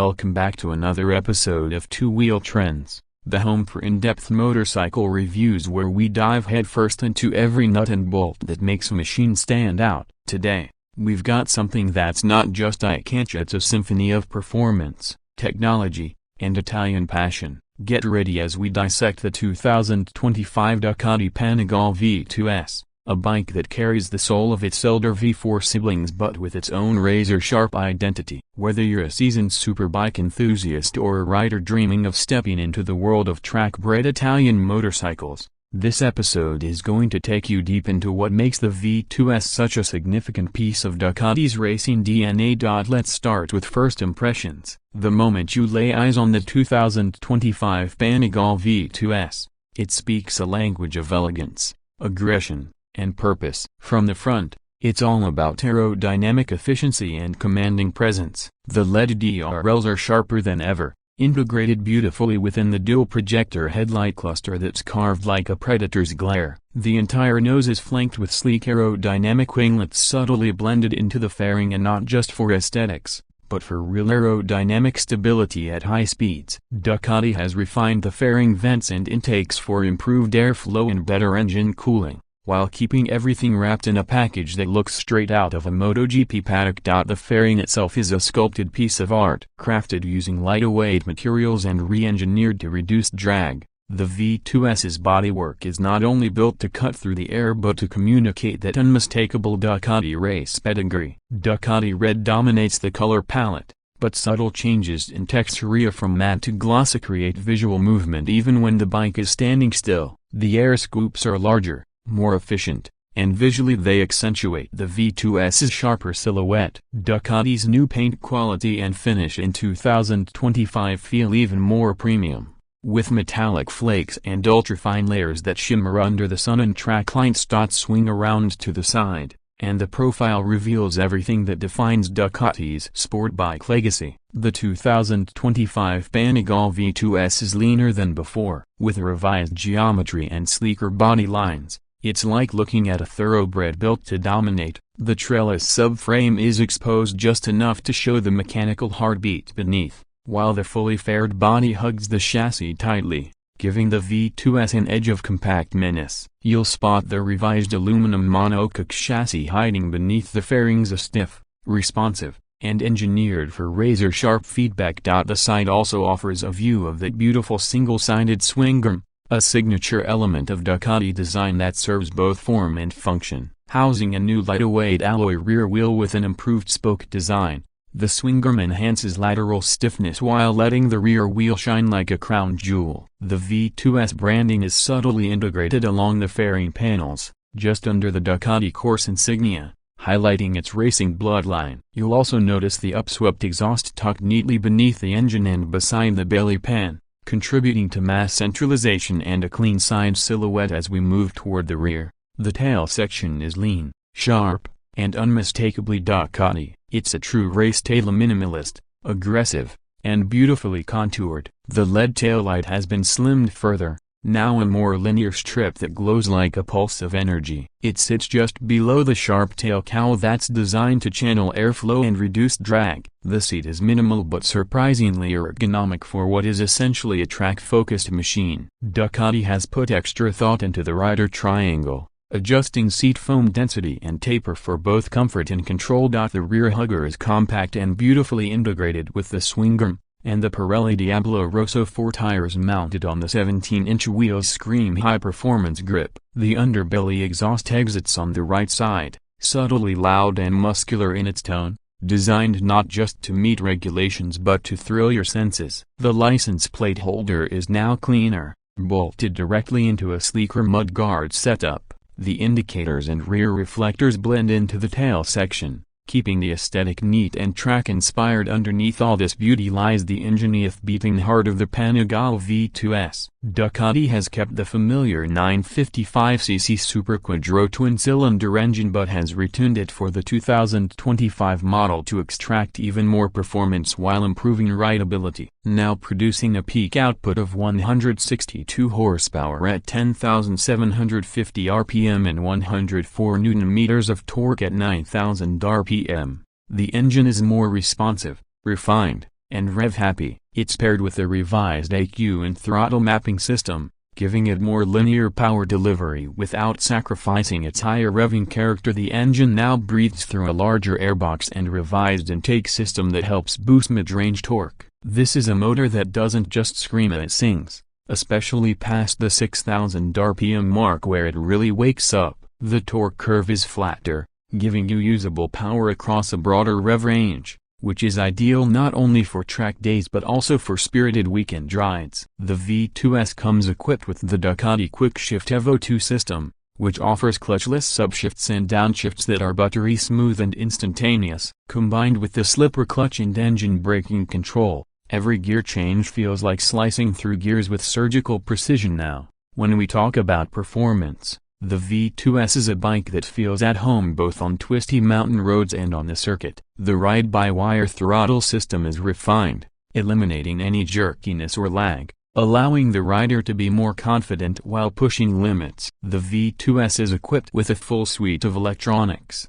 welcome back to another episode of Two Wheel Trends, the home for in-depth motorcycle reviews where we dive headfirst into every nut and bolt that makes a machine stand out. Today, we've got something that's not just eye-catch, it's a symphony of performance, technology, and Italian passion. Get ready as we dissect the 2025 Ducati Panigale V2S. A bike that carries the soul of its elder V4 siblings but with its own razor-sharp identity. Whether you're a seasoned superbike enthusiast or a rider dreaming of stepping into the world of track-bred Italian motorcycles, this episode is going to take you deep into what makes the V2S such a significant piece of Ducati's racing DNA. Let's start with first impressions. The moment you lay eyes on the 2025 Panigale V2S, it speaks a language of elegance, aggression, and purpose. From the front, it's all about aerodynamic efficiency and commanding presence. The LED DRLs are sharper than ever, integrated beautifully within the dual projector headlight cluster that's carved like a predator's glare. The entire nose is flanked with sleek aerodynamic winglets subtly blended into the fairing, and not just for aesthetics, but for real aerodynamic stability at high speeds. Ducati has refined the fairing vents and intakes for improved airflow and better engine cooling, while keeping everything wrapped in a package that looks straight out of a MotoGP paddock. The fairing itself is a sculpted piece of art, crafted using lightweight materials and re-engineered to reduce drag. The V2S's bodywork is not only built to cut through the air but to communicate that unmistakable Ducati race pedigree. Ducati red dominates the color palette, but subtle changes in texture from matte to glossy create visual movement even when the bike is standing still. The air scoops are larger, more efficient, and visually they accentuate the V2S's sharper silhouette. Ducati's new paint quality and finish in 2025 feel even more premium, with metallic flakes and ultrafine layers that shimmer under the sun, and track lights swing around to the side, and the profile reveals everything that defines Ducati's sportbike legacy. The 2025 Panigale V2S is leaner than before, with revised geometry and sleeker body lines. It's like looking at a thoroughbred built to dominate. The trellis subframe is exposed just enough to show the mechanical heartbeat beneath, while the fully faired body hugs the chassis tightly, giving the V2S an edge of compact menace. You'll spot the revised aluminum monocoque chassis hiding beneath the fairings, a stiff, responsive, and engineered for razor-sharp feedback. The side also offers a view of that beautiful single-sided swing arm, a signature element of Ducati design that serves both form and function. Housing a new lightweight alloy rear wheel with an improved spoke design, the swing arm enhances lateral stiffness while letting the rear wheel shine like a crown jewel. The V2S branding is subtly integrated along the fairing panels, just under the Ducati course insignia, highlighting its racing bloodline. You'll also notice the upswept exhaust tucked neatly beneath the engine and beside the belly pan, contributing to mass centralization and a clean side silhouette as we move toward the rear. The tail section is lean, sharp, and unmistakably Ducati. It's a true race tail, minimalist, aggressive, and beautifully contoured. The LED taillight has been slimmed further, now a more linear strip that glows like a pulse of energy. It sits just below the sharp tail cowl that's designed to channel airflow and reduce drag. The seat is minimal but surprisingly ergonomic for what is essentially a track-focused machine. Ducati has put extra thought into the rider triangle, adjusting seat foam density and taper for both comfort and control. The rear hugger is compact and beautifully integrated with the swing arm, and the Pirelli Diablo Rosso 4 tires mounted on the 17-inch wheels scream high-performance grip. The underbelly exhaust exits on the right side, subtly loud and muscular in its tone, designed not just to meet regulations but to thrill your senses. The license plate holder is now cleaner, bolted directly into a sleeker mudguard setup. The indicators and rear reflectors blend into the tail section, keeping the aesthetic neat and track-inspired. Underneath all this beauty lies the engineered beating heart of the Panigale V2S. Ducati has kept the familiar 955cc Super Quadro twin-cylinder engine but has retuned it for the 2025 model to extract even more performance while improving rideability. Now producing a peak output of 162 horsepower at 10,750 rpm and 104 Nm of torque at 9,000 rpm. The engine is more responsive, refined, and rev-happy. It's paired with a revised ECU and throttle mapping system, giving it more linear power delivery without sacrificing its higher revving character. The engine now breathes through a larger airbox and revised intake system that helps boost mid-range torque. This is a motor that doesn't just scream, it sings, especially past the 6,000 RPM mark where it really wakes up. The torque curve is flatter, giving you usable power across a broader rev range, which is ideal not only for track days but also for spirited weekend rides. The V2S comes equipped with the Ducati Quickshift Evo 2 system, which offers clutchless subshifts and downshifts that are buttery smooth and instantaneous. Combined with the slipper clutch and engine braking control, every gear change feels like slicing through gears with surgical precision. Now, when we talk about performance, the V2S is a bike that feels at home both on twisty mountain roads and on the circuit. The ride-by-wire throttle system is refined, eliminating any jerkiness or lag, allowing the rider to be more confident while pushing limits. The V2S is equipped with a full suite of electronics.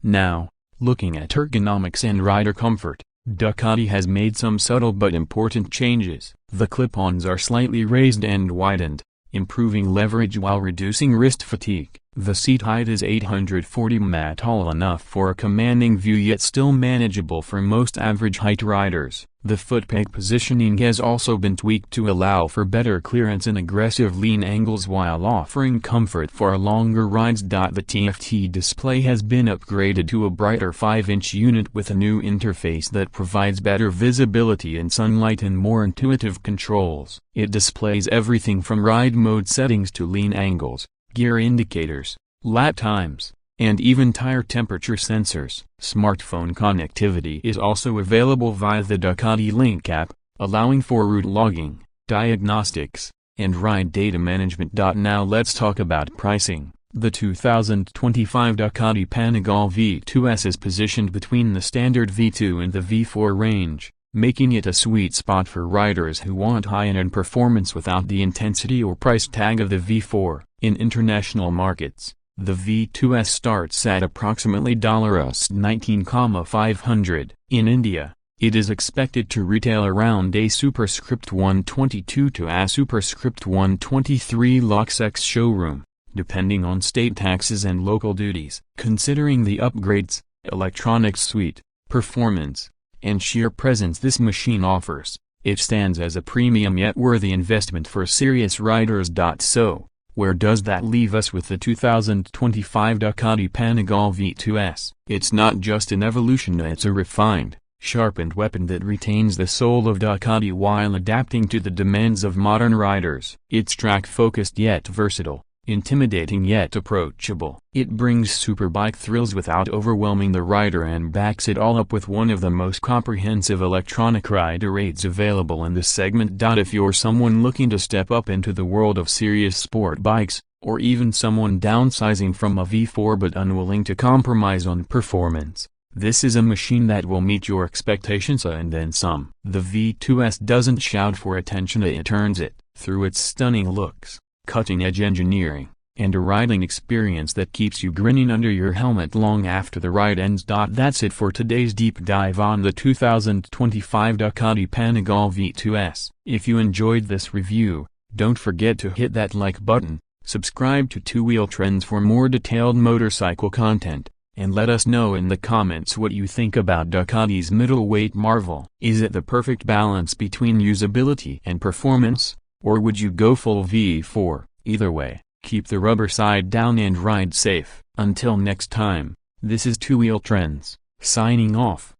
Now, looking at ergonomics and rider comfort, Ducati has made some subtle but important changes. The clip-ons are slightly raised and widened, improving leverage while reducing wrist fatigue. The seat height is 840 mm, tall enough for a commanding view yet still manageable for most average height riders. The footpeg positioning has also been tweaked to allow for better clearance and aggressive lean angles while offering comfort for longer rides. The TFT display has been upgraded to a brighter 5-inch unit with a new interface that provides better visibility in sunlight and more intuitive controls. It displays everything from ride mode settings to lean angles, gear indicators, lap times, and even tire temperature sensors. Smartphone connectivity is also available via the Ducati Link app, allowing for route logging, diagnostics, and ride data management. Now let's talk about pricing. The 2025 Ducati Panigale V2S is positioned between the standard V2 and the V4 range, making it a sweet spot for riders who want high-end performance without the intensity or price tag of the V4. In international markets, the V2S starts at approximately $19,500. In India, it is expected to retail around a superscript 122 to a superscript 123 lakhs ex showroom, depending on state taxes and local duties. Considering the upgrades, electronics suite, performance, and sheer presence this machine offers, it stands as a premium yet worthy investment for serious riders. So, where does that leave us with the 2025 Ducati Panigale V2S? It's not just an evolution, it's a refined, sharpened weapon that retains the soul of Ducati while adapting to the demands of modern riders. It's track-focused yet versatile, intimidating yet approachable. It brings superbike thrills without overwhelming the rider and backs it all up with one of the most comprehensive electronic rider aids available in the segment. If you're someone looking to step up into the world of serious sport bikes, or even someone downsizing from a V4 but unwilling to compromise on performance, this is a machine that will meet your expectations and then some. The V2S doesn't shout for attention, it earns it, through its stunning looks, cutting-edge engineering, and a riding experience that keeps you grinning under your helmet long after the ride ends. That's it for today's deep dive on the 2025 Ducati Panigale V2S. If you enjoyed this review, don't forget to hit that like button, subscribe to Two Wheel Trends for more detailed motorcycle content, and let us know in the comments what you think about Ducati's middleweight marvel. Is it the perfect balance between usability and performance? Or would you go full V4? Either way, keep the rubber side down and ride safe. Until next time, this is Two Wheel Trends, signing off.